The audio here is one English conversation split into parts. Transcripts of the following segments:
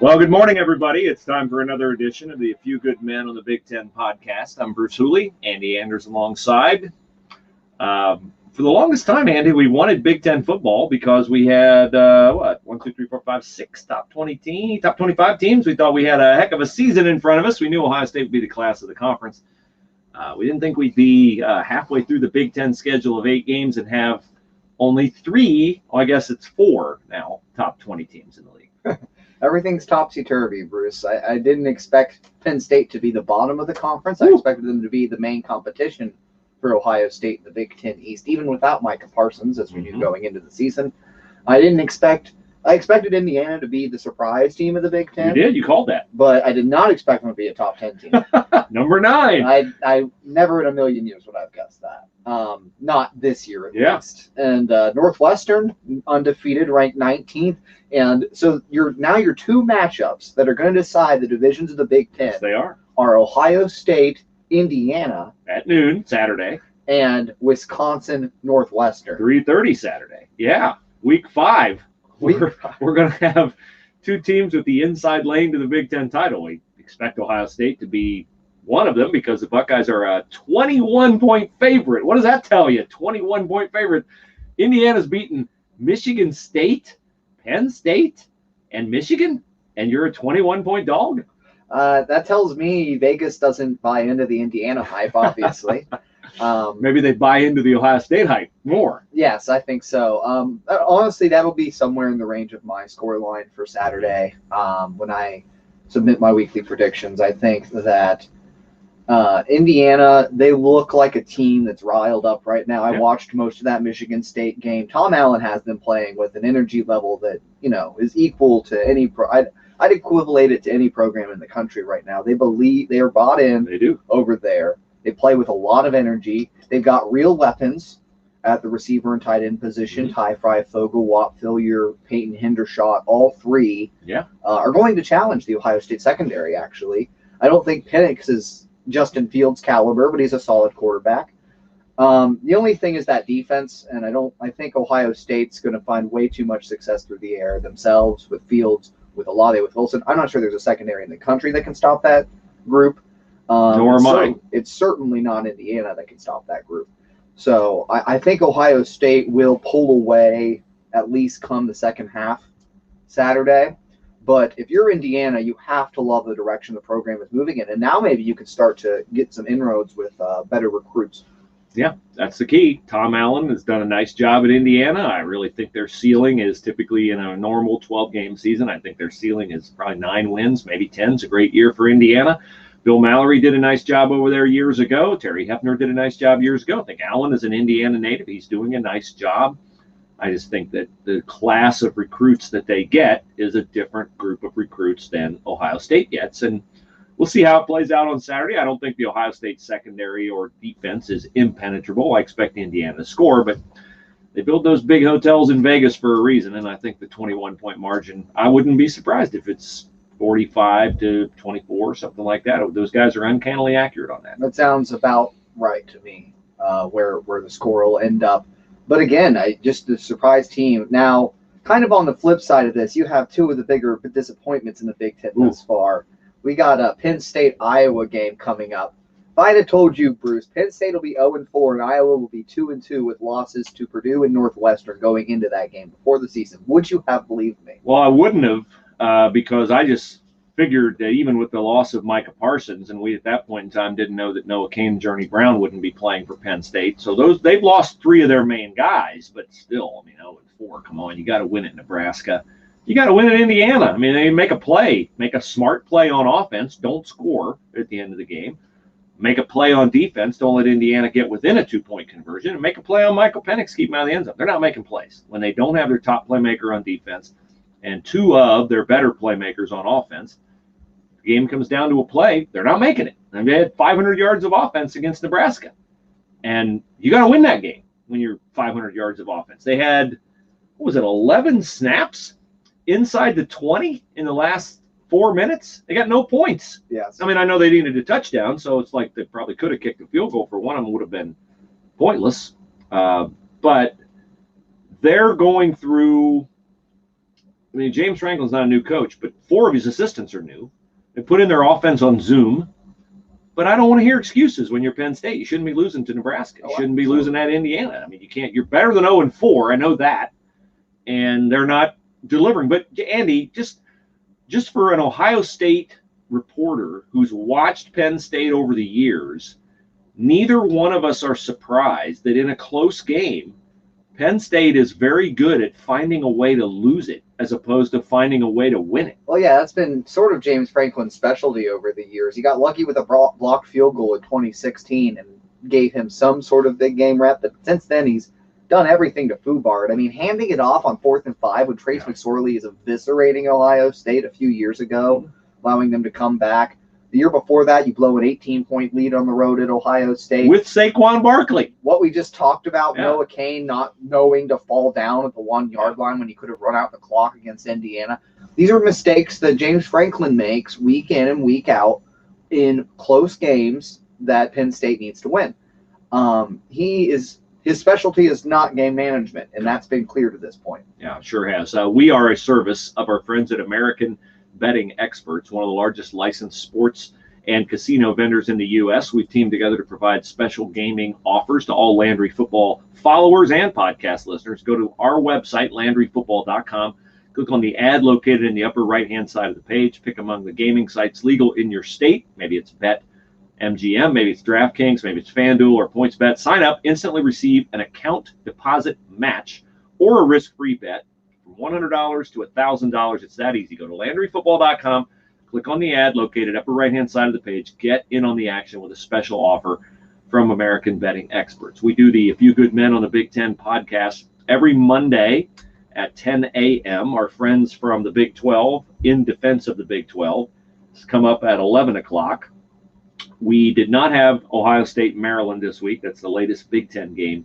Well, good morning, everybody. It's time for another edition of the A Few Good Men on the Big Ten podcast. I'm Bruce Hooley, Andy Anders alongside. For the longest time, Andy, we wanted Big Ten football because we had, 6 top 25 teams. We thought we had a heck of a season in front of us. We knew Ohio State would be the class of the conference. We didn't think we'd be halfway through the Big Ten schedule of 8 games and have only 3, I guess it's 4 now, top 20 teams in the league. Everything's topsy-turvy, Bruce. I didn't expect Penn State to be the bottom of the conference. I expected them to be the main competition for Ohio State in the Big Ten East, even without Micah Parsons, as we knew going into the season. I expected Indiana to be the surprise team of the Big Ten. You did. You called that. But I did not expect them to be a top 10 team. Number 9. I never in a million years would have guessed that. Not this year, at least. And Northwestern, undefeated, ranked 19th. And so your 2 matchups that are going to decide the divisions of the Big Ten Yes, they are Ohio State, Indiana. At noon, Saturday. And Wisconsin, Northwestern. 3:30 Saturday. Yeah. Week 5. We're going to have 2 teams with the inside lane to the Big Ten title. We expect Ohio State to be one of them because the Buckeyes are a 21-point favorite. What does that tell you? 21-point favorite. Indiana's beaten Michigan State, Penn State, and Michigan, and you're a 21-point dog? That tells me Vegas doesn't buy into the Indiana hype, obviously. Maybe they buy into the Ohio State hype more. Yes, I think so. Honestly, that'll be somewhere in the range of my scoreline for Saturday when I submit my weekly predictions. I think that Indiana, they look like a team that's riled up right now. I watched most of that Michigan State game. Tom Allen has them playing with an energy level that, is equal to any I'd equivalate it to any program in the country right now. They believe they are bought in. They do. Over there. They play with a lot of energy. They've got real weapons at the receiver and tight end position. Ty Fry, Fogel, Watt, Fillier, Peyton Hendershot, all 3 are going to challenge the Ohio State secondary, actually. I don't think Penix is Justin Fields' caliber, but he's a solid quarterback. The only thing is that defense, and I think Ohio State's going to find way too much success through the air themselves with Fields, with Olave, with Wilson. I'm not sure there's a secondary in the country that can stop that group. Nor am I. It's certainly not Indiana that can stop that group. So I think Ohio State will pull away at least come the second half Saturday. But if you're Indiana, you have to love the direction the program is moving in. And now maybe you can start to get some inroads with better recruits. Yeah, that's the key. Tom Allen has done a nice job at Indiana. I really think their ceiling is typically in a normal 12-game season. I think their ceiling is probably 9 wins, maybe 10. It's a great year for Indiana. Bill Mallory did a nice job over there years ago. Terry Hefner did a nice job years ago. I think Allen is an Indiana native. He's doing a nice job. I just think that the class of recruits that they get is a different group of recruits than Ohio State gets. And we'll see how it plays out on Saturday. I don't think the Ohio State secondary or defense is impenetrable. I expect Indiana to score, but they build those big hotels in Vegas for a reason. And I think the 21-point margin, I wouldn't be surprised if it's 45 to 24, something like that. Those guys are uncannily accurate on that. That sounds about right to me, where the score will end up. But again, just the surprise team. Now, kind of on the flip side of this, you have 2 of the bigger disappointments in the Big Ten thus far. We got a Penn State-Iowa game coming up. If I had told you, Bruce, Penn State will be 0-4 and Iowa will be 2-2 with losses to Purdue and Northwestern going into that game before the season, would you have believed me? Well, I wouldn't have because I just figured that even with the loss of Micah Parsons, and we at that point in time didn't know that Noah Cain and Journey Brown wouldn't be playing for Penn State. So they've lost 3 of their main guys, but still, 0-4, come on, you got to win at Nebraska. You got to win at Indiana. They make a play, make a smart play on offense, don't score at the end of the game. Make a play on defense, don't let Indiana get within a 2-point conversion, and make a play on Michael Penix, keep him out of the end zone. They're not making plays. When they don't have their top playmaker on defense and 2 of their better playmakers on offense, the game comes down to a play, they're not making it. And they had 500 yards of offense against Nebraska. And you got to win that game when you're 500 yards of offense. They had, 11 snaps inside the 20 in the last 4 minutes? They got no points. Yes. I know they needed a touchdown, so it's like they probably could have kicked a field goal for one of them, would have been pointless. But they're going through I mean, James Franklin's not a new coach, but 4 of his assistants are new. They put in their offense on Zoom. But I don't want to hear excuses when you're Penn State. You shouldn't be losing to Nebraska. You shouldn't be losing at Indiana. I mean, you can't. You're better than 0-4. I know that. And they're not delivering. But, Andy, just for an Ohio State reporter who's watched Penn State over the years, neither one of us are surprised that in a close game, Penn State is very good at finding a way to lose it as opposed to finding a way to win it. Well, yeah, that's been sort of James Franklin's specialty over the years. He got lucky with a blocked field goal in 2016 and gave him some sort of big game rep, but since then he's done everything to foobar it. I mean, handing it off on 4th and 5 when Trace McSorley is eviscerating Ohio State a few years ago, allowing them to come back. The year before that, you blow an 18-point lead on the road at Ohio State. With Saquon Barkley. What we just talked about, Noah Cain not knowing to fall down at the 1-yard line when he could have run out the clock against Indiana. These are mistakes that James Franklin makes week in and week out in close games that Penn State needs to win. His specialty is not game management, and that's been clear to this point. Yeah, it sure has. We are a service of our friends at American Betting Experts, one of the largest licensed sports and casino vendors in the U.S. We've teamed together to provide special gaming offers to all Landry Football followers and podcast listeners. Go to our website, LandryFootball.com. Click on the ad located in the upper right-hand side of the page. Pick among the gaming sites legal in your state. Maybe it's BetMGM, maybe it's DraftKings, maybe it's FanDuel or PointsBet. Sign up, instantly receive an account deposit match or a risk-free bet. $100 to $1,000. It's that easy. Go to LandryFootball.com, click on the ad located upper right-hand side of the page, get in on the action with a special offer from American Betting Experts. We do the A Few Good Men on the Big Ten podcast every Monday at 10 a.m. Our friends from the Big 12, in defense of the Big 12, come up at 11 o'clock. We did not have Ohio State, Maryland this week. That's the latest Big Ten game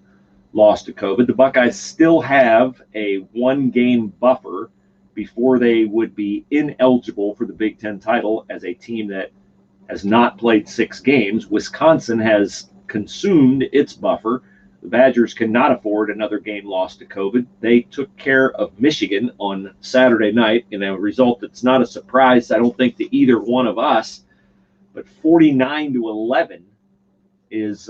lost to COVID. The Buckeyes still have a 1-game buffer before they would be ineligible for the Big Ten title as a team that has not played 6 games. Wisconsin has consumed its buffer. The Badgers cannot afford another game lost to COVID. They took care of Michigan on Saturday night in a result that's not a surprise, I don't think, to either one of us. But 49-11 is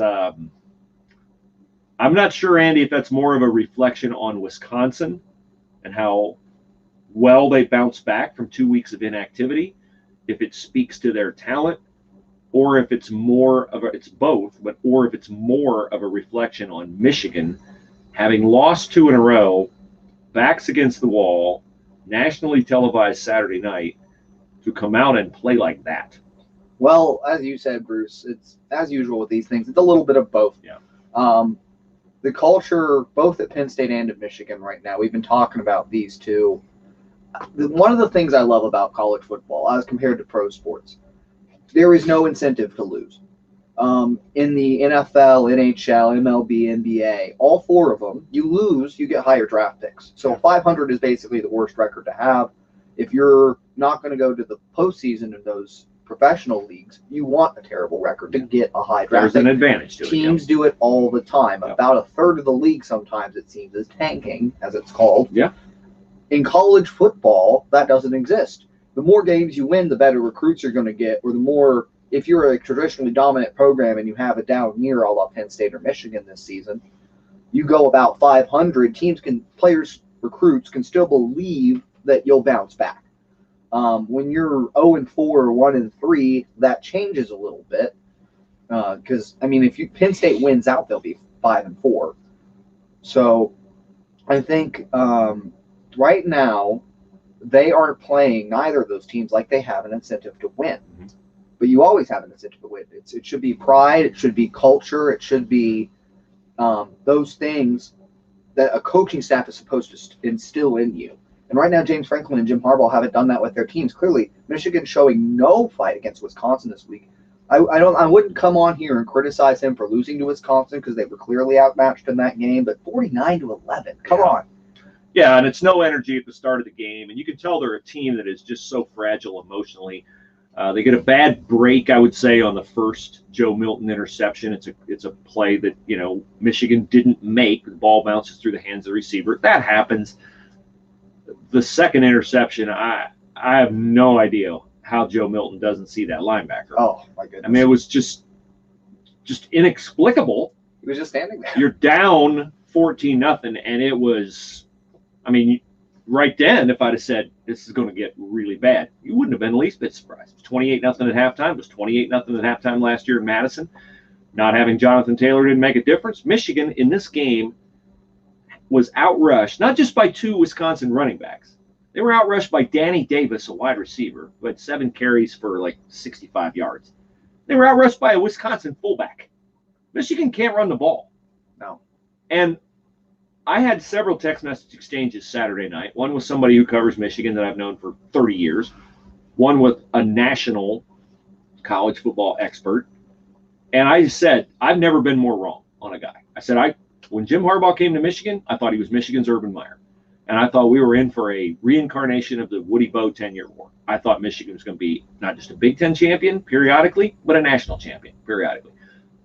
I'm not sure, Andy, if that's more of a reflection on Wisconsin and how well they bounced back from 2 weeks of inactivity, if it speaks to their talent, or if it's more of it's both, or if it's more of a reflection on Michigan having lost 2 in a row, backs against the wall, nationally televised Saturday night, to come out and play like that. Well, as you said, Bruce, it's as usual with these things. It's a little bit of both. Yeah. The culture, both at Penn State and at Michigan right now, we've been talking about these two. One of the things I love about college football, as compared to pro sports, there is no incentive to lose. In the NFL, NHL, MLB, NBA, all 4 of them, you lose, you get higher draft picks. So 500 is basically the worst record to have. If you're not going to go to the postseason in those professional leagues, you want a terrible record to get a high draft pick. There's an advantage to it. Teams do it all the time. Yep. About a third of the league sometimes, it seems, is tanking, as it's called. Yeah. In college football, that doesn't exist. The more games you win, the better recruits you're going to get, or the more, if you're a traditionally dominant program and you have a down year, a la Penn State or Michigan this season, you go about 500, recruits can still believe that you'll bounce back. When you're 0-4 or 1-3, that changes a little bit. Because, I mean, if Penn State wins out, they'll be 5-4. So I think right now they aren't playing neither of those teams like they have an incentive to win. Mm-hmm. But you always have an incentive to win. It should be pride. It should be culture. It should be those things that a coaching staff is supposed to instill in you. And right now, James Franklin and Jim Harbaugh haven't done that with their teams. Clearly, Michigan showing no fight against Wisconsin this week. I wouldn't come on here and criticize him for losing to Wisconsin because they were clearly outmatched in that game. But 49-11, come on. Yeah, and it's no energy at the start of the game, and you can tell they're a team that is just so fragile emotionally. They get a bad break, I would say, on the first Joe Milton interception. It's a play that Michigan didn't make. The ball bounces through the hands of the receiver. That happens. the second interception, I have no idea how Joe Milton doesn't see that linebacker. Oh, my goodness. I mean, it was just inexplicable. He was just standing there. You're down 14-0, and it was, I mean, right then, if I'd have said this is going to get really bad, you wouldn't have been the least bit surprised. It was 28-0 at halftime. It was 28-0 at halftime last year in Madison. Not having Jonathan Taylor didn't make a difference. Michigan in this game was outrushed, not just by 2 Wisconsin running backs. They were outrushed by Danny Davis, a wide receiver, who had 7 carries for like 65 yards. They were outrushed by a Wisconsin fullback. Michigan can't run the ball. No. And I had several text message exchanges Saturday night. One with somebody who covers Michigan that I've known for 30 years. One with a national college football expert. And I said, I've never been more wrong on a guy. I said, when Jim Harbaugh came to Michigan, I thought he was Michigan's Urban Meyer. And I thought we were in for a reincarnation of the Woody Bowe 10-year war. I thought Michigan was going to be not just a Big Ten champion periodically, but a national champion periodically.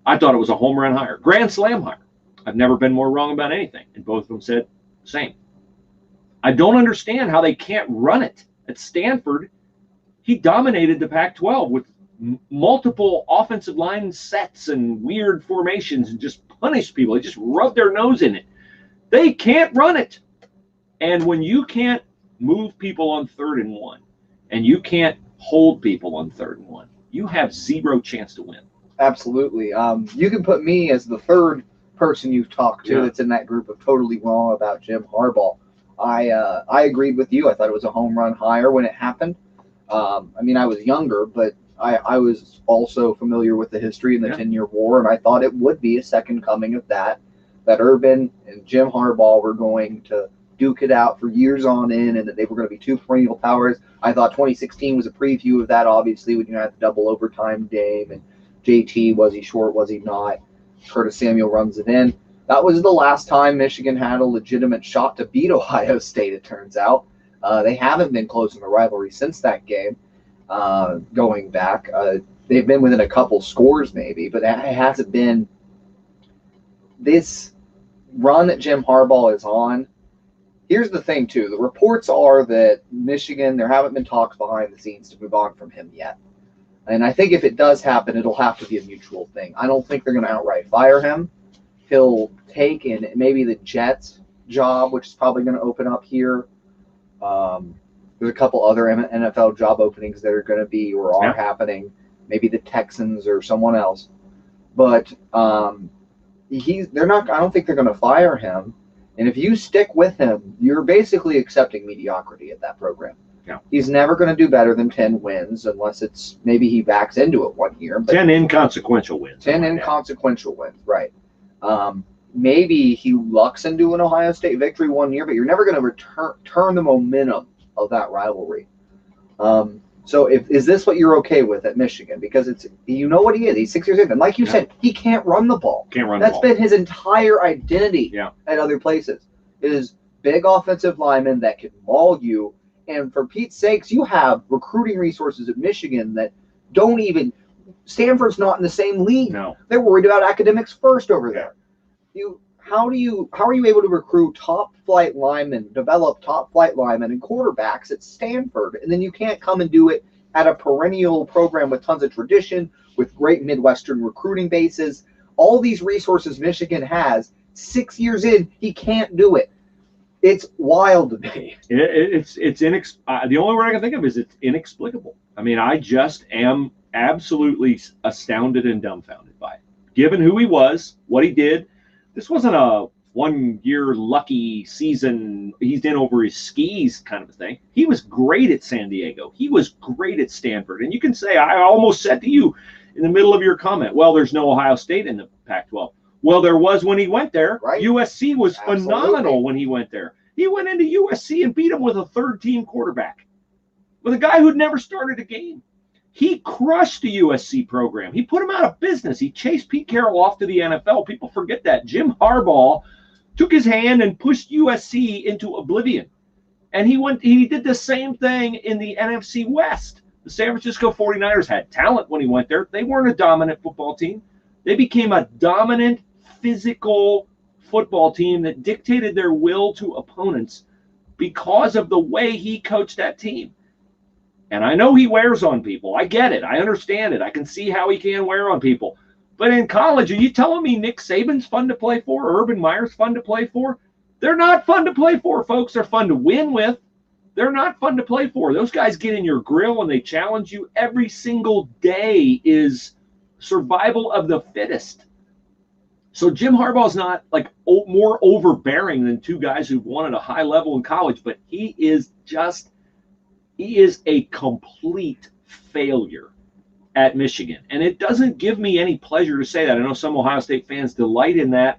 I thought it was a home run hire, grand slam hire. I've never been more wrong about anything. And both of them said the same. I don't understand how they can't run it. At Stanford, he dominated the Pac-12 with multiple offensive line sets and weird formations and just punished people. They just rubbed their nose in it. They can't run it. And when you can't move people on 3rd and 1 and you can't hold people on 3rd and 1, you have zero chance to win. Absolutely. You can put me as the third person you've talked to that's in that group of totally wrong about Jim Harbaugh. I agreed with you. I thought it was a home run hire when it happened. I mean, I was younger, but I was also familiar with the history and the 10-year war, and I thought it would be a second coming of that Urban and Jim Harbaugh were going to duke it out for years on end, and that they were going to be 2 perennial powers. I thought 2016 was a preview of that, obviously, when you had the double overtime game, and JT, was he short, was he not? Curtis Samuel runs it in. That was the last time Michigan had a legitimate shot to beat Ohio State, it turns out. They haven't been close in the rivalry since that game. Going back, they've been within a couple scores maybe, but it hasn't been this run that Jim Harbaugh is on. Here's the thing, too. The reports are that Michigan, there haven't been talks behind the scenes to move on from him yet. And I think if it does happen, it'll have to be a mutual thing. I don't think they're going to outright fire him. He'll take in maybe the Jets job, which is probably going to open up here. There's a couple other NFL job openings that are going to be or are happening. Maybe the Texans or someone else. But they're not. I don't think they're going to fire him. And if you stick with him, you're basically accepting mediocrity at that program. Yeah. He's never going to do better than 10 wins unless it's maybe he backs into it one year. But 10 inconsequential wins. 10 inconsequential wins, right. Maybe he lucks into an Ohio State victory one year, but you're never going to turn the momentum of that rivalry. So is this what you're okay with at Michigan? Because you know what he is. He's 6 years in. And like you said, he can't run the ball. That's been his entire identity at other places. It is big offensive linemen that can maul you. And for Pete's sakes, you have recruiting resources at Michigan that don't even – Stanford's not in the same league. No. They're worried about academics first over there. How are you able to recruit top-flight linemen, develop top-flight linemen and quarterbacks at Stanford, and then you can't come and do it at a perennial program with tons of tradition, with great Midwestern recruiting bases? All these resources Michigan has, 6 years in, he can't do it. It's wild to me. The only word I can think of is it's inexplicable. I mean, I just am absolutely astounded and dumbfounded by it. Given who he was, what he did, this wasn't a one-year lucky season, he's in over his skis kind of a thing. He was great at San Diego. He was great at Stanford. And you can say, I almost said to you in the middle of your comment, well, there's no Ohio State in the Pac-12. Well, there was when he went there. Right. USC was phenomenal when he went there. He went into USC and beat him with a third-team quarterback, with a guy who'd never started a game. He crushed the USC program. He put him out of business. He chased Pete Carroll off to the NFL. People forget that. Jim Harbaugh took his hand and pushed USC into oblivion. And he did the same thing in the NFC West. The San Francisco 49ers had talent when he went there. They weren't a dominant football team. They became a dominant, physical football team that dictated their will to opponents because of the way he coached that team. And I know he wears on people. I get it. I understand it. I can see how he can wear on people. But in college, are you telling me Nick Saban's fun to play for? Urban Meyer's fun to play for? They're not fun to play for, folks. They're fun to win with. They're not fun to play for. Those guys get in your grill and they challenge you every single day. Is survival of the fittest. So Jim Harbaugh's not like more overbearing than two guys who've won at a high level in college, but he is a complete failure at Michigan. And it doesn't give me any pleasure to say that. I know some Ohio State fans delight in that.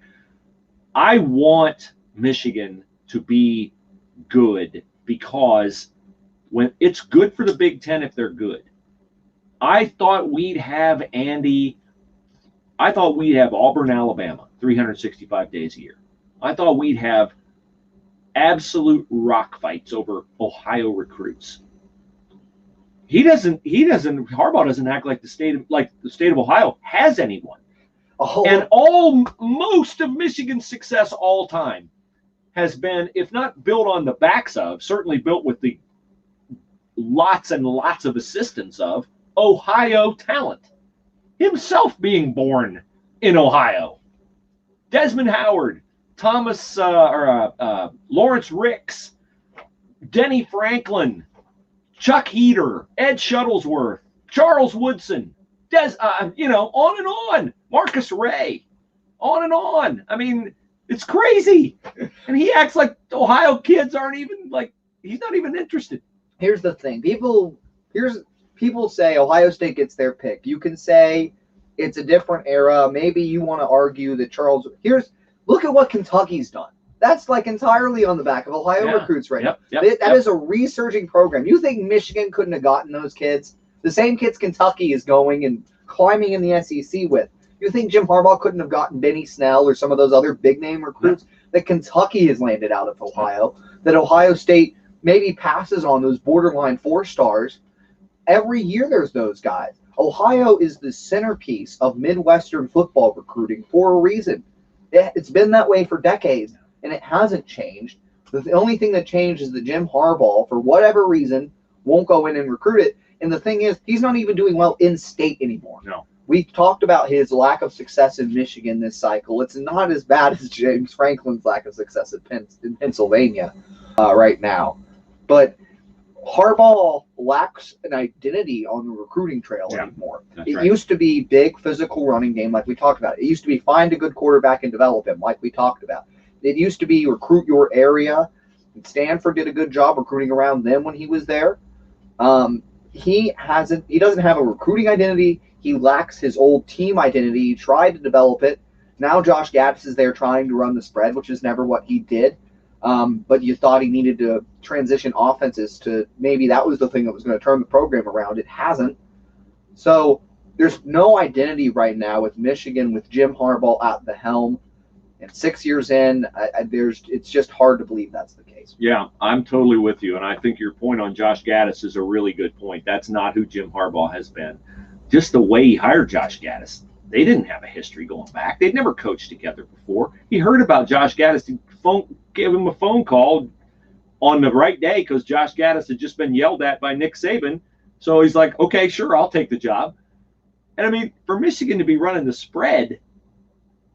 I want Michigan to be good because when it's good for the Big Ten if they're good. I thought we'd have Auburn, Alabama, 365 days a year. I thought we'd have absolute rock fights over Ohio recruits. Harbaugh doesn't act like the state of Ohio has anyone. Oh. And most of Michigan's success all time has been, if not built on the backs of, certainly built with the lots and lots of assistance of Ohio talent. Himself being born in Ohio. Desmond Howard, Lawrence Ricks, Denny Franklin, Chuck Heater, Ed Shuttlesworth, Charles Woodson, on and on. Marcus Ray, on and on. I mean, it's crazy. And he acts like Ohio kids aren't even he's not even interested. Here's the thing. People say Ohio State gets their pick. You can say it's a different era. Maybe you want to argue that look at what Kentucky's done. That's entirely on the back of Ohio recruits right now. That is a resurging program. You think Michigan couldn't have gotten those kids? The same kids Kentucky is going and climbing in the SEC with. You think Jim Harbaugh couldn't have gotten Benny Snell or some of those other big-name recruits that Kentucky has landed out of Ohio, that Ohio State maybe passes on those borderline 4-stars? Every year there's those guys. Ohio is the centerpiece of Midwestern football recruiting for a reason. It's been that way for decades, and it hasn't changed. The only thing that changed is that Jim Harbaugh, for whatever reason, won't go in and recruit it. And the thing is, he's not even doing well in state anymore. No. We talked about his lack of success in Michigan this cycle. It's not as bad as James Franklin's lack of success in Pennsylvania right now. But Harbaugh lacks an identity on the recruiting trail anymore. It used to be big physical running game like we talked about. It used to be find a good quarterback and develop him like we talked about. It used to be recruit your area. Stanford did a good job recruiting around them when he was there. He doesn't have a recruiting identity. He lacks his old team identity. He tried to develop it. Now Josh Gaddis is there trying to run the spread, which is never what he did. But you thought he needed to transition offenses to maybe that was the thing that was going to turn the program around. It hasn't. So there's no identity right now with Michigan with Jim Harbaugh at the helm. And 6 years in, it's just hard to believe that's the case. Yeah, I'm totally with you. And I think your point on Josh Gaddis is a really good point. That's not who Jim Harbaugh has been. Just the way he hired Josh Gaddis. They didn't have a history going back. They'd never coached together before. He heard about Josh Gaddis. He gave him a phone call on the right day because Josh Gaddis had just been yelled at by Nick Saban. So he's like, okay, sure, I'll take the job. And, I mean, for Michigan to be running the spread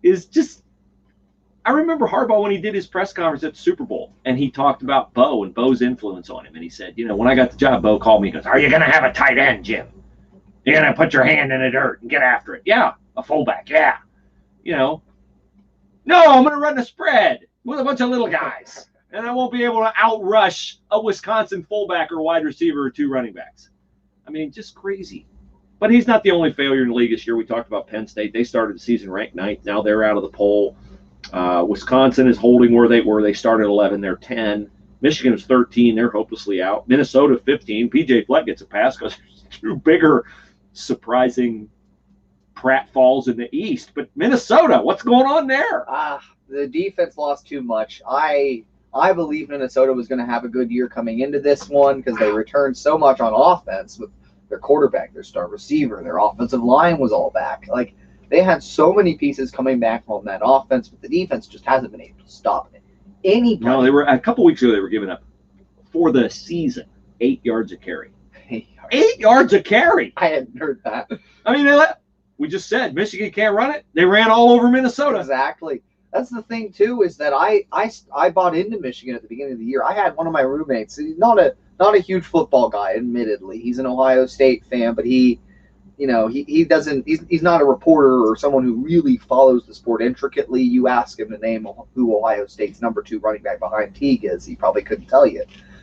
is just – I remember Harbaugh when he did his press conference at the Super Bowl, and he talked about Bo and Bo's influence on him. And he said, when I got the job, Bo called me and goes, are you going to have a tight end, Jim? You're going to put your hand in the dirt and get after it. Yeah. A fullback. Yeah. No, I'm going to run the spread with a bunch of little guys, and I won't be able to outrush a Wisconsin fullback or wide receiver or 2 running backs. I mean, just crazy. But he's not the only failure in the league this year. We talked about Penn State. They started the season ranked 9th. Now they're out of the poll. Wisconsin is holding where they were. They started 11. They're 10. Michigan is 13. They're hopelessly out. Minnesota 15. P.J. Fleck gets a pass because there's 2 bigger, surprising pratfalls in the East. But Minnesota, what's going on there? The defense lost too much. I believe Minnesota was going to have a good year coming into this one because they returned so much on offense with their quarterback, their star receiver, their offensive line was all back. They had so many pieces coming back on that offense, but the defense just hasn't been able to stop it. Anybody. No, they were a couple weeks ago. They were giving up for the season, 8 yards a carry. 8 yards a carry. I hadn't heard that. I mean, we just said Michigan can't run it. They ran all over Minnesota. Exactly. That's the thing too, is that I bought into Michigan at the beginning of the year. I had one of my roommates. He's not a huge football guy, admittedly. He's an Ohio State fan, but he doesn't. He's not a reporter or someone who really follows the sport intricately. You ask him to name who Ohio State's number 2 running back behind Teague is, he probably couldn't tell you.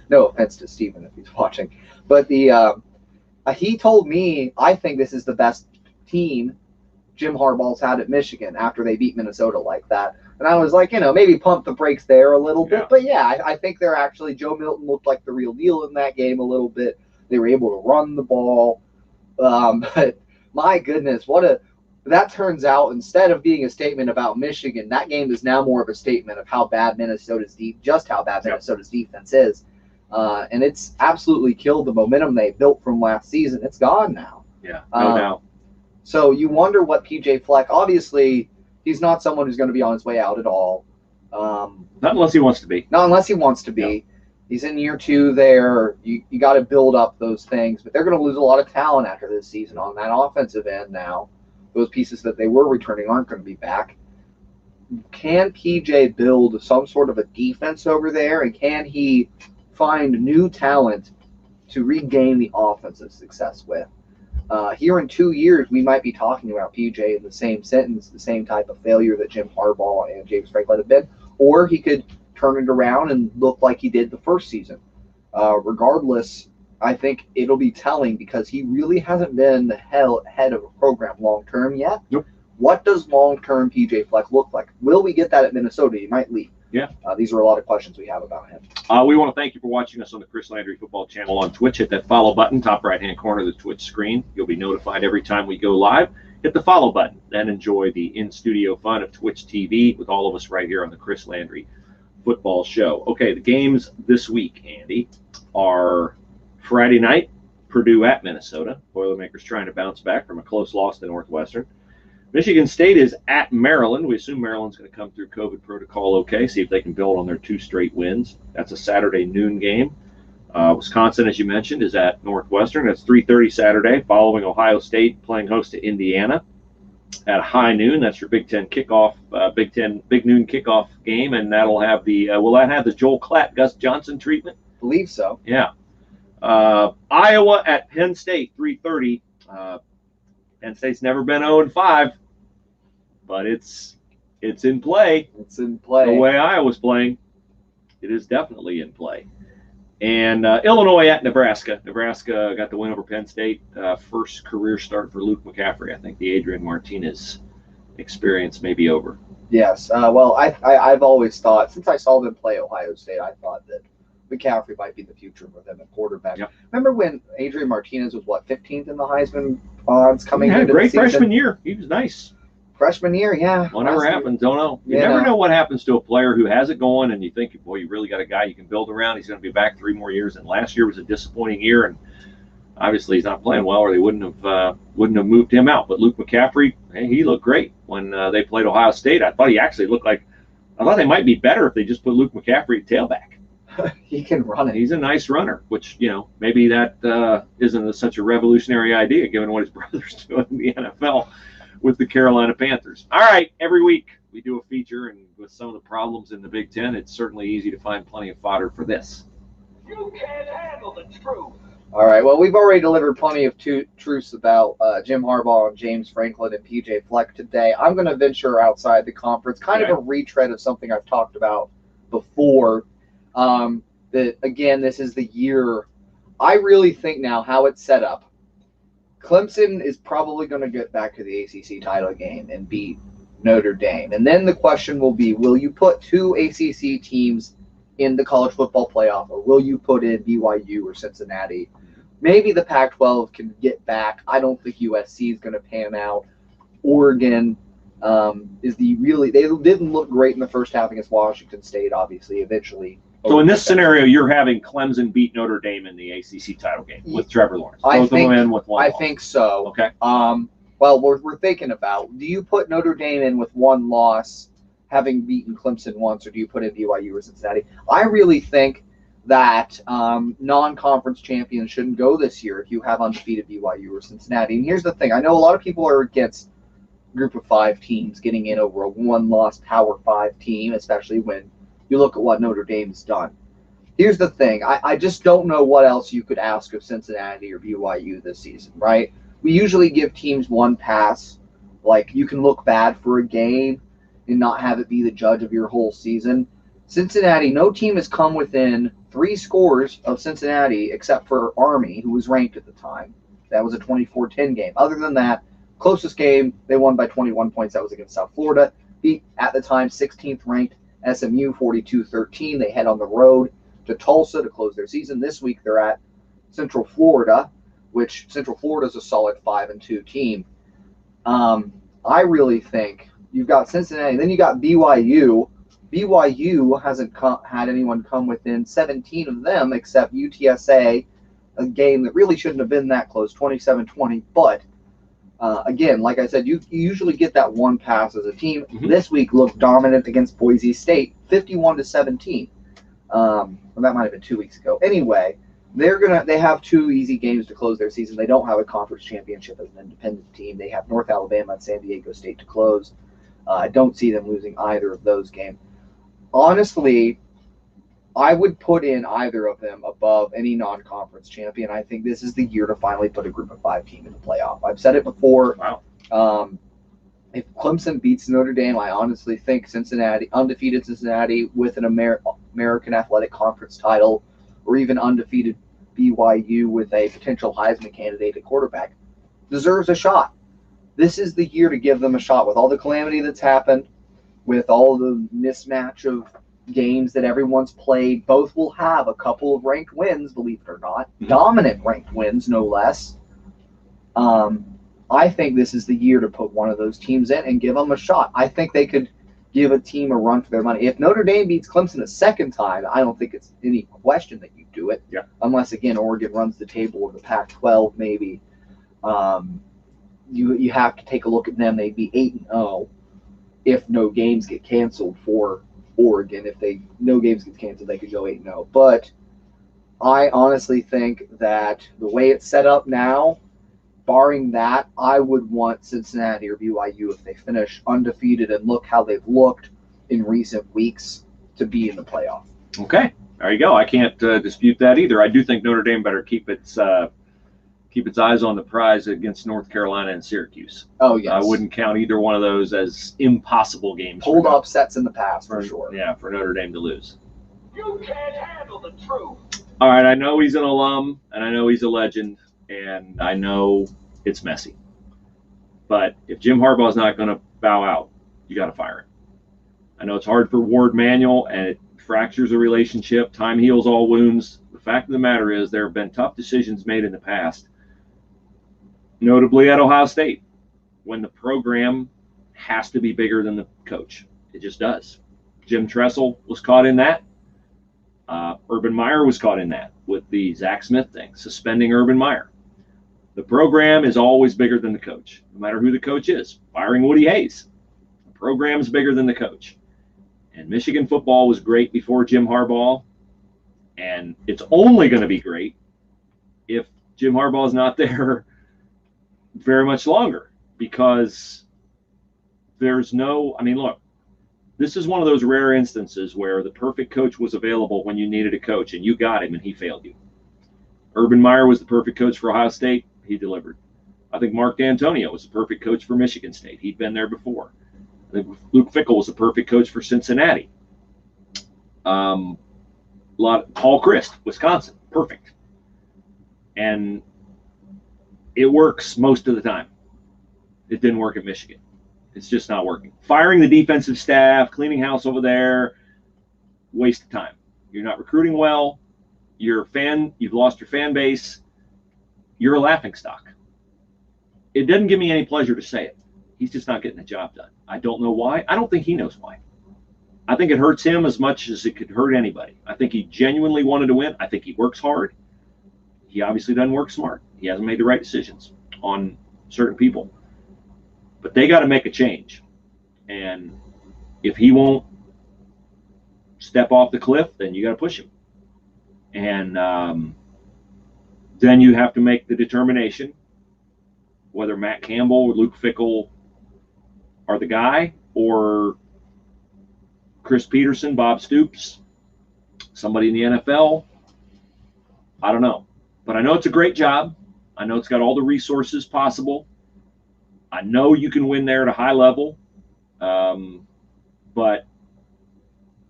No offense to Steven if he's watching, but he told me, I think this is the best team Jim Harbaugh's had at Michigan after they beat Minnesota like that. And I was like, maybe pump the brakes there a little bit. But yeah, I think they're actually, Joe Milton looked like the real deal in that game a little bit. They were able to run the ball. But my goodness, that turns out, instead of being a statement about Michigan, that game is now more of a statement of how bad Minnesota's defense is. And it's absolutely killed the momentum they built from last season. It's gone now. Yeah, no doubt. So you wonder what PJ Fleck, obviously, he's not someone who's going to be on his way out at all. Not unless he wants to be. Not unless he wants to be. Yeah. He's in year 2 there. You got to build up those things. But they're going to lose a lot of talent after this season on that offensive end now. Those pieces that they were returning aren't going to be back. Can PJ build some sort of a defense over there? And can he find new talent to regain the offensive success with? Here in 2 years, we might be talking about PJ in the same sentence, the same type of failure that Jim Harbaugh and James Franklin have been, or he could turn it around and look like he did the first season. Regardless, I think it'll be telling because he really hasn't been the head of a program long-term yet. Nope. What does long-term PJ Fleck look like? Will we get that at Minnesota? He might leave. Yeah. These are a lot of questions we have about him. We want to thank you for watching us on the Chris Landry Football Channel on Twitch. Hit that follow button, top right-hand corner of the Twitch screen. You'll be notified every time we go live. Hit the follow button, then enjoy the in-studio fun of Twitch TV with all of us right here on the Chris Landry Football Show. Okay, the games this week, Andy, are Friday night, Purdue at Minnesota. Boilermakers trying to bounce back from a close loss to Northwestern. Michigan State is at Maryland. We assume Maryland's going to come through COVID protocol okay, see if they can build on their 2 straight wins. That's a Saturday noon game. Wisconsin, as you mentioned, is at Northwestern. That's 3:30 Saturday, following Ohio State playing host to Indiana at high noon. That's your Big Ten kickoff, Big Noon kickoff game, and that'll have will that have the Joel Klatt, Gus Johnson treatment? Believe so. Yeah. Iowa at Penn State, 3:30. Penn State's never been 0-5. But it's in play. It's in play. The way Iowa's playing, it is definitely in play. And Illinois at Nebraska. Nebraska got the win over Penn State. First career start for Luke McCaffrey. I think the Adrian Martinez experience may be over. Yes. Well, I've always thought, since I saw them play Ohio State, I thought that McCaffrey might be the future for them at quarterback. Yep. Remember when Adrian Martinez was, 15th in the Heisman odds coming into the season? Great freshman year. He was nice. Freshman year, yeah. Whatever happens, don't know. You never know what happens to a player who has it going, and you think, boy, you really got a guy you can build around. He's going to be back 3 more years. And last year was a disappointing year, and obviously he's not playing well, or they wouldn't have moved him out. But Luke McCaffrey, he looked great when they played Ohio State. I thought he actually looked like – I thought they might be better if they just put Luke McCaffrey at tailback. He can run it. He's a nice runner, which, maybe that isn't such a revolutionary idea given what his brother's doing in the NFL with the Carolina Panthers. All right, every week we do a feature, and with some of the problems in the Big Ten, it's certainly easy to find plenty of fodder for this. You can't handle the truth. All right, well, we've already delivered plenty of truths about Jim Harbaugh and James Franklin and PJ Fleck today. I'm going to venture outside the conference, kind of a retread of something I've talked about before. That, again, this is the year. I really think now how it's set up, Clemson is probably going to get back to the ACC title game and beat Notre Dame. And then the question will be, will you put 2 ACC teams in the college football playoff, or will you put in BYU or Cincinnati? Maybe the Pac-12 can get back. I don't think USC is going to pan out. Oregon they didn't look great in the first half against Washington State, obviously, eventually. So in this scenario, you're having Clemson beat Notre Dame in the ACC title game with Trevor Lawrence. Both of them in with one loss. I think so. Okay. Well, we're thinking about, do you put Notre Dame in with 1 loss, having beaten Clemson once, or do you put in BYU or Cincinnati? I really think that non-conference champions shouldn't go this year if you have undefeated BYU or Cincinnati. And here's the thing. I know a lot of people are against group of 5 teams getting in over a one-loss Power 5 team, especially when you look at what Notre Dame's done. Here's the thing. I just don't know what else you could ask of Cincinnati or BYU this season, right? We usually give teams one pass. Like, you can look bad for a game and not have it be the judge of your whole season. Cincinnati, no team has come within 3 scores of Cincinnati except for Army, who was ranked at the time. That was a 24-10 game. Other than that, closest game, they won by 21 points. That was against South Florida. Beat, at the time, 16th ranked SMU 42-13. They head on the road to Tulsa to close their season. This week they're at Central Florida, which Central Florida is a solid 5-2 team. I really think you've got Cincinnati. Then you got BYU. BYU hasn't had anyone come within 17 of them except UTSA, a game that really shouldn't have been that close, 27-20. But again, like I said, you usually get that one pass as a team. Mm-hmm. This week looked dominant against Boise State, 51-17. Well, that might have been 2 weeks ago. Anyway, they have 2 easy games to close their season. They don't have a conference championship as an independent team. They have North Alabama and San Diego State to close. I don't see them losing either of those games. Honestly, I would put in either of them above any non-conference champion. I think this is the year to finally put a group of 5 team in the playoff. I've said it before. Wow. If Clemson beats Notre Dame, I honestly think Cincinnati, undefeated Cincinnati with an American Athletic Conference title, or even undefeated BYU with a potential Heisman candidate at quarterback, deserves a shot. This is the year to give them a shot with all the calamity that's happened, with all the mismatch of games that everyone's played. Both will have a couple of ranked wins, believe it or not. Mm-hmm. Dominant ranked wins, no less. I think this is the year to put one of those teams in and give them a shot. I think they could give a team a run for their money. If Notre Dame beats Clemson a second time, I don't think it's any question that you do it. Yeah. Unless, again, Oregon runs the table or the Pac-12 maybe. You have to take a look at them. They'd be 8-0 if no games get canceled for Oregon. If no games get canceled, they could go 8-0. But I honestly think that the way it's set up now, barring that, I would want Cincinnati or BYU, if they finish undefeated and look how they've looked in recent weeks, to be in the playoff. Okay, there you go. I can't dispute that either. I do think Notre Dame better keep its eyes on the prize against North Carolina and Syracuse. Oh, yes. I wouldn't count either one of those as impossible games. Pulled upsets in the past, for sure. Yeah, for Notre Dame to lose. You can't handle the truth. All right, I know he's an alum, and I know he's a legend, and I know it's messy. But if Jim Harbaugh's not going to bow out, you got to fire him. I know it's hard for Ward Manuel, and it fractures a relationship. Time heals all wounds. The fact of the matter is there have been tough decisions made in the past, notably at Ohio State, when the program has to be bigger than the coach. It just does. Jim Tressel was caught in that. Urban Meyer was caught in that with the Zach Smith thing, suspending Urban Meyer. The program is always bigger than the coach, no matter who the coach is. Firing Woody Hayes. The program is bigger than the coach. And Michigan football was great before Jim Harbaugh, and it's only going to be great if Jim Harbaugh is not there very much longer, because there's no – I mean, look, this is one of those rare instances where the perfect coach was available when you needed a coach, and you got him, and he failed you. Urban Meyer was the perfect coach for Ohio State. He delivered. I think Mark D'Antonio was the perfect coach for Michigan State. He'd been there before. I think Luke Fickell was the perfect coach for Cincinnati. Paul Chryst, Wisconsin, perfect. And it works most of the time. It didn't work at Michigan. It's just not working. Firing the defensive staff, cleaning house over there, waste of time. You're not recruiting well. You've lost your fan base. You're a laughingstock. It doesn't give me any pleasure to say it. He's just not getting the job done. I don't know why. I don't think he knows why. I think it hurts him as much as it could hurt anybody. I think he genuinely wanted to win. I think he works hard. He obviously doesn't work smart. He hasn't made the right decisions on certain people. But they got to make a change. And if he won't step off the cliff, then you got to push him. And then you have to make the determination whether Matt Campbell or Luke Fickell are the guy, or Chris Peterson, Bob Stoops, somebody in the NFL. I don't know. But I know it's a great job. I know it's got all the resources possible. I know you can win there at a high level. But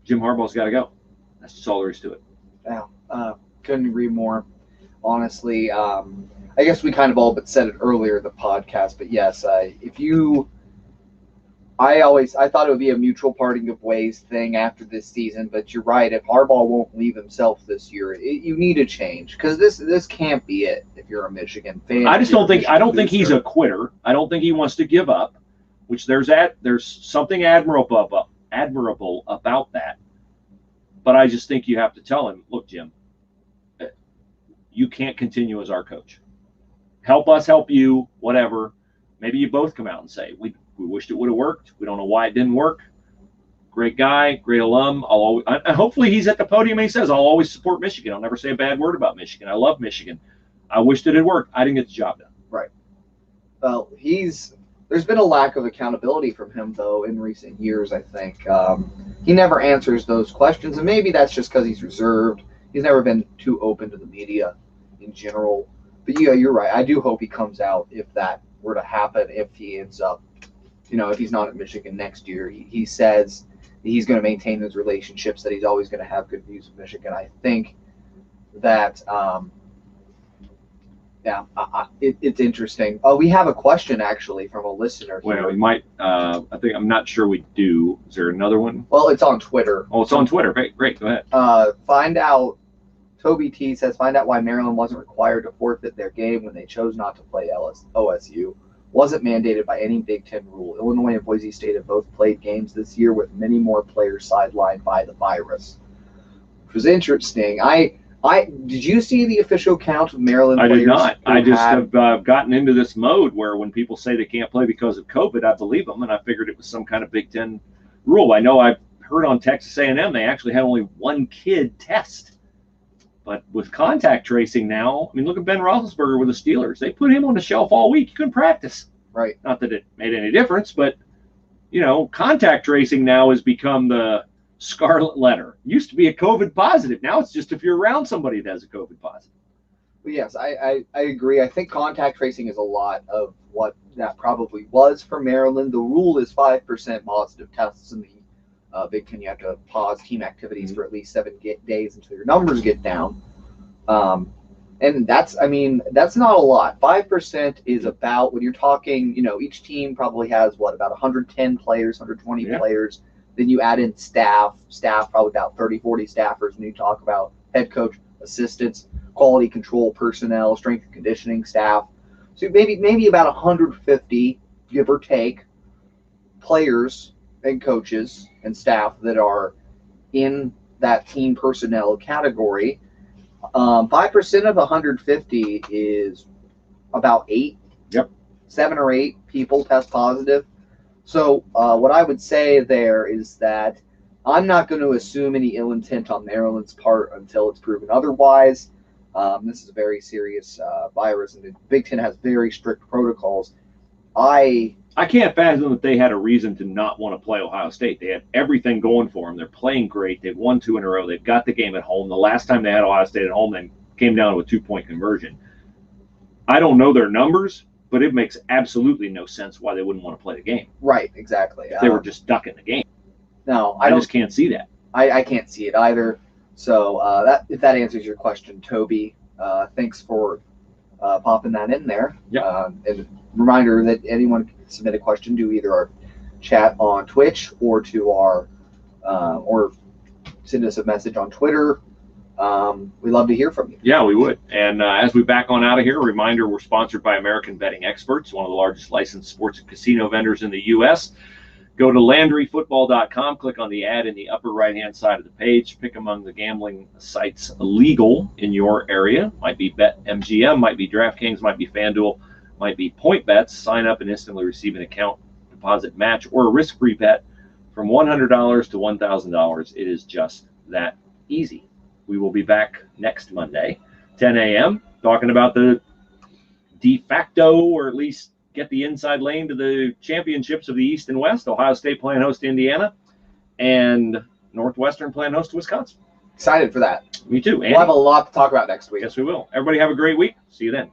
Jim Harbaugh's got to go. That's just all there is to it. Yeah, couldn't agree more. Honestly, I guess we kind of all but said it earlier in the podcast, but yes, I thought it would be a mutual parting of ways thing after this season, but you're right. If Harbaugh won't leave himself this year, you need a change, because this can't be it if you're a Michigan fan. I don't think he's a quitter. I don't think he wants to give up, which there's something admirable about that. But I just think you have to tell him, look, Jim, you can't continue as our coach. Help us help you, whatever. Maybe you both come out and say, we wished it would have worked. We don't know why it didn't work. Great guy, great alum. Hopefully he's at the podium and he says, I'll always support Michigan. I'll never say a bad word about Michigan. I love Michigan. I wished it had worked. I didn't get the job done. Right. Well, there's been a lack of accountability from him, though, in recent years, I think. He never answers those questions, and maybe that's just because he's reserved. He's never been too open to the media in general. But yeah, you're right. I do hope he comes out if that were to happen, if he ends up, if he's not at Michigan next year. He says he's going to maintain those relationships, that he's always going to have good views of Michigan. I think that, it's interesting. Oh, we have a question, actually, from a listener here. Well, we might, I'm not sure we do. Is there another one? Well, it's on Twitter. Oh, it's on Twitter. Great. Go ahead. Toby T says, find out why Maryland wasn't required to forfeit their game when they chose not to play OSU. Wasn't mandated by any Big Ten rule. Illinois and Boise State have both played games this year with many more players sidelined by the virus. Which was interesting. Did you see the official count of Maryland players? I did not. I just have gotten into this mode where when people say they can't play because of COVID, I believe them, and I figured it was some kind of Big Ten rule. I know I've heard on Texas A&M they actually had only one kid test. But with contact tracing now, look at Ben Roethlisberger with the Steelers. They put him on the shelf all week. He couldn't practice. Right. Not that it made any difference, but, contact tracing now has become the scarlet letter. It used to be a COVID positive. Now it's just if you're around somebody that has a COVID positive. Well, yes, I agree. I think contact tracing is a lot of what that probably was for Maryland. The rule is 5% positive tests in the Big Ten. You have to pause team activities for at least 7 days until your numbers get down. And that's not a lot. 5% is about, when you're talking, each team probably has about 110 players, 120 players. Then you add in staff probably about 30, 40 staffers when you talk about head coach, assistants, quality control personnel, strength and conditioning staff. So maybe about 150, give or take, players and coaches and staff that are in that team personnel category. 5% of 150 is about 8. Yep. 7 or 8 people test positive. So what I would say there is that I'm not going to assume any ill intent on Maryland's part until it's proven otherwise. This is a very serious virus, and the Big Ten has very strict protocols. I can't fathom that they had a reason to not want to play Ohio State. They had everything going for them. They're playing great. They've won 2 in a row. They've got the game at home. The last time they had Ohio State at home, they came down to a 2-point conversion. I don't know their numbers, but it makes absolutely no sense why they wouldn't want to play the game. Right, exactly. They were just ducking the game. No, I just can't see that. I can't see it either. So if that answers your question, Toby, thanks for popping that in there. Yeah. And reminder that anyone can submit a question to either our chat on Twitch or to our or send us a message on Twitter. We love to hear from you. Yeah, we would. And as we back on out of here, a reminder, we're sponsored by American Betting Experts, one of the largest licensed sports and casino vendors in the U.S. Go to LandryFootball.com, click on the ad in the upper right-hand side of the page, pick among the gambling sites legal in your area. Might be BetMGM, might be DraftKings, might be FanDuel, might be Point Bets. Sign up and instantly receive an account deposit match or a risk-free bet from $100 to $1,000. It is just that easy. we will be back next Monday, 10 a.m., talking about the de facto, or at least get the inside lane to the championships of the East and West. Ohio State playing host to Indiana, and Northwestern playing host to Wisconsin. Excited for that. Me too. We'll have a lot to talk about next week. Yes, we will. Everybody have a great week. See you then.